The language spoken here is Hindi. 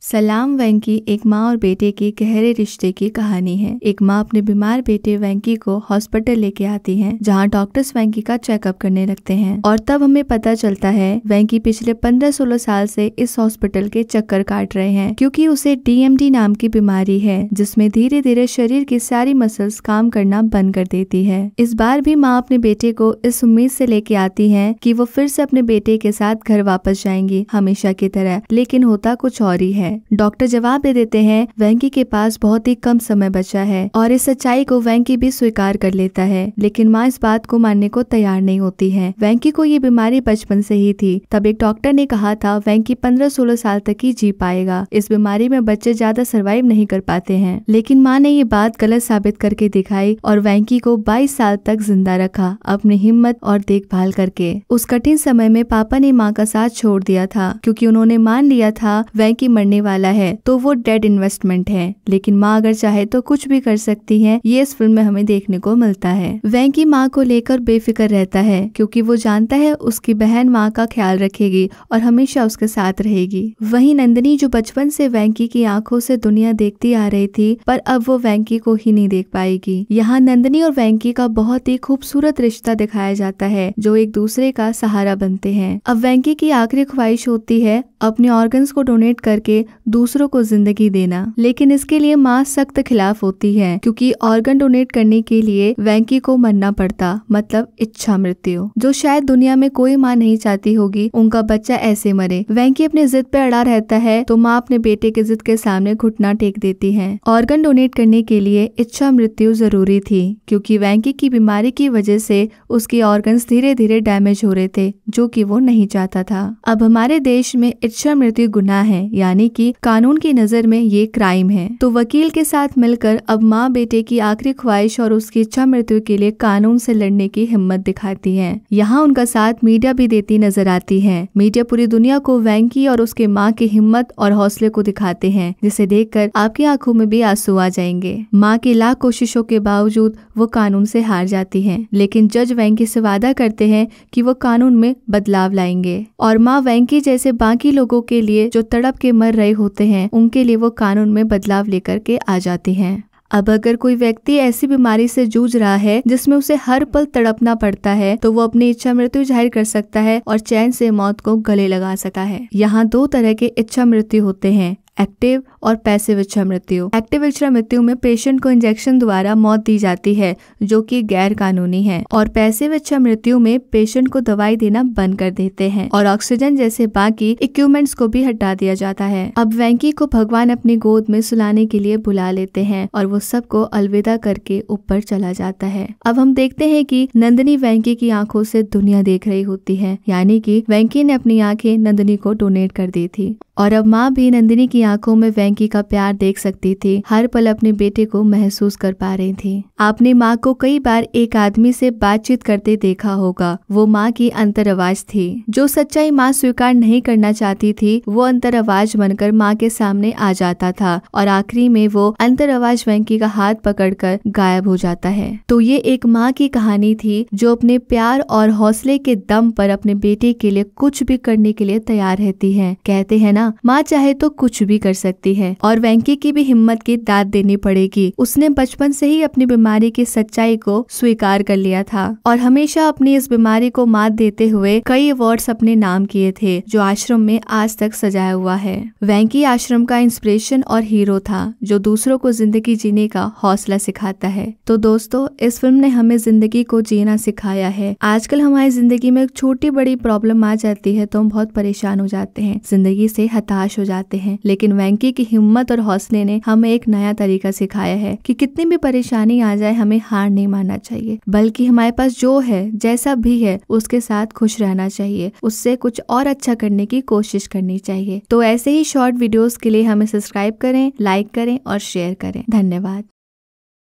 सलाम वेंकी एक माँ और बेटे के गहरे रिश्ते की कहानी है। एक माँ अपने बीमार बेटे वेंकी को हॉस्पिटल लेके आती है, जहाँ डॉक्टर्स वेंकी का चेकअप करने लगते हैं और तब हमें पता चलता है वेंकी पिछले 15-16 साल से इस हॉस्पिटल के चक्कर काट रहे हैं, क्योंकि उसे DMD नाम की बीमारी है, जिसमें धीरे धीरे शरीर की सारी मसल्स काम करना बंद कर देती है। इस बार भी माँ अपने बेटे को इस उम्मीद से लेके आती है कि वो फिर से अपने बेटे के साथ घर वापस जाएंगी हमेशा की तरह, लेकिन होता कुछ और ही है। डॉक्टर जवाब दे देते हैं वेंकी के पास बहुत ही कम समय बचा है, और इस सच्चाई को वेंकी भी स्वीकार कर लेता है, लेकिन माँ इस बात को मानने को तैयार नहीं होती है। वेंकी को ये बीमारी बचपन से ही थी। तब एक डॉक्टर ने कहा था वेंकी 15-16 साल तक ही जी पाएगा। इस बीमारी में बच्चे ज्यादा सर्वाइव नहीं कर पाते हैं, लेकिन माँ ने ये बात गलत साबित करके दिखाई और वेंकी को 22 साल तक जिंदा रखा, अपनी हिम्मत और देखभाल करके। उस कठिन समय में पापा ने माँ का साथ छोड़ दिया था, क्योंकि उन्होंने मान लिया था वेंकी मरने वाला है तो वो डेड इन्वेस्टमेंट है। लेकिन माँ अगर चाहे तो कुछ भी कर सकती है, ये इस फिल्म में हमें देखने को मिलता है। वेंकी माँ को लेकर बेफिक्र रहता है, क्योंकि वो जानता है उसकी बहन माँ का ख्याल रखेगी और हमेशा उसके साथ रहेगी। वहीं नंदिनी, जो बचपन से वेंकी की आंखों से दुनिया देखती आ रही थी, पर अब वो वेंकी को ही नहीं देख पाएगी। यहाँ नंदिनी और वेंकी का बहुत ही खूबसूरत रिश्ता दिखाया जाता है, जो एक दूसरे का सहारा बनते हैं। अब वेंकी की आखिरी ख्वाहिश होती है अपने ऑर्गन्स को डोनेट करके दूसरों को जिंदगी देना, लेकिन इसके लिए माँ सख्त खिलाफ होती है, क्योंकि ऑर्गन डोनेट करने के लिए वेंकी को मरना पड़ता, मतलब इच्छा मृत्यु, जो शायद दुनिया में कोई माँ नहीं चाहती होगी उनका बच्चा ऐसे मरे। वेंकी अपने जिद पे अड़ा रहता है, तो माँ अपने बेटे के जिद के सामने घुटना टेक देती है। ऑर्गन डोनेट करने के लिए इच्छा मृत्यु जरूरी थी, क्योंकि वेंकी की बीमारी की वजह से उसके ऑर्गन्स धीरे धीरे डैमेज हो रहे थे, जो कि वो नहीं चाहता था। अब हमारे देश में इच्छा मृत्यु गुनाह है, यानी कि कानून की नजर में ये क्राइम है। तो वकील के साथ मिलकर अब माँ बेटे की आखिरी ख्वाहिश और उसकी इच्छा मृत्यु के लिए कानून से लड़ने की हिम्मत दिखाती है। यहाँ उनका साथ मीडिया भी देती नजर आती है। मीडिया पूरी दुनिया को वेंकी और उसके माँ की हिम्मत और हौसले को दिखाते हैं, जिसे देखकर आपकी आंखों में भी आंसू आ जाएंगे। माँ की लाख कोशिशों के बावजूद वो कानून से हार जाती है, लेकिन जज वेंकी से वादा करते हैं कि वो कानून में बदलाव लाएंगे, और माँ वेंकी जैसे बाकी लोगों के लिए जो तड़प के मर रहे होते हैं, उनके लिए वो कानून में बदलाव लेकर के आ जाती हैं। अब अगर कोई व्यक्ति ऐसी बीमारी से जूझ रहा है जिसमें उसे हर पल तड़पना पड़ता है, तो वो अपनी इच्छा मृत्यु जाहिर कर सकता है और चैन से मौत को गले लगा सकता है। यहाँ 2 तरह के इच्छा मृत्यु होते हैं, एक्टिव और पैसिव इच्छा मृत्यु। एक्टिव इच्छा मृत्यु में पेशेंट को इंजेक्शन द्वारा मौत दी जाती है, जो कि गैर कानूनी है, और पैसिव इच्छा मृत्यु में पेशेंट को दवाई देना बंद कर देते हैं और ऑक्सीजन जैसे बाकी इक्विपमेंट्स को भी हटा दिया जाता है। अब वेंकी को भगवान अपनी गोद में सुलाने के लिए बुला लेते हैं और वो सबको अलविदा करके ऊपर चला जाता है। अब हम देखते हैं कि नंदिनी वेंकी की आंखों से दुनिया देख रही होती है, यानी कि वेंकी ने अपनी आंखें नंदिनी को डोनेट कर दी थी, और अब माँ भी नंदिनी की आंखों में वेंकी का प्यार देख सकती थी। हर पल अपने बेटे को महसूस कर पा रही थी। आपने माँ को कई बार एक आदमी से बातचीत करते देखा होगा। वो माँ की अंतर आवाज थी। जो सच्चाई माँ स्वीकार नहीं करना चाहती थी, वो अंतर आवाज बनकर माँ के सामने आ जाता था, और आखिरी में वो अंतर आवाज वेंकी का हाथ पकड़कर गायब हो जाता है। तो ये एक माँ की कहानी थी, जो अपने प्यार और हौसले के दम पर अपने बेटे के लिए कुछ भी करने के लिए तैयार रहती है। कहते हैं ना, माँ चाहे तो कुछ भी कर सकती है, और वेंकी की भी हिम्मत की दाद देनी पड़ेगी। उसने बचपन से ही अपनी बीमारी की सच्चाई को स्वीकार कर लिया था, और हमेशा अपनी इस बीमारी को मात देते हुए कई अवार्ड्स अपने नाम किए थे, जो आश्रम में आज तक सजाया हुआ है। वेंकी आश्रम का इंस्पिरेशन और हीरो था, जो दूसरों को जिंदगी जीने का हौसला सिखाता है। तो दोस्तों, इस फिल्म ने हमें जिंदगी को जीना सिखाया है। आजकल हमारी जिंदगी में एक छोटी बड़ी प्रॉब्लम आ जाती है तो हम बहुत परेशान हो जाते हैं, जिंदगी से हताश हो जाते हैं, लेकिन वेंकी की हिम्मत और हौसले ने हमें एक नया तरीका सिखाया है कि कितनी भी परेशानी आ जाए, हमें हार नहीं मानना चाहिए, बल्कि हमारे पास जो है, जैसा भी है, उसके साथ खुश रहना चाहिए, उससे कुछ और अच्छा करने की कोशिश करनी चाहिए। तो ऐसे ही शॉर्ट वीडियोस के लिए हमें सब्सक्राइब करें, लाइक करें और शेयर करें। धन्यवाद।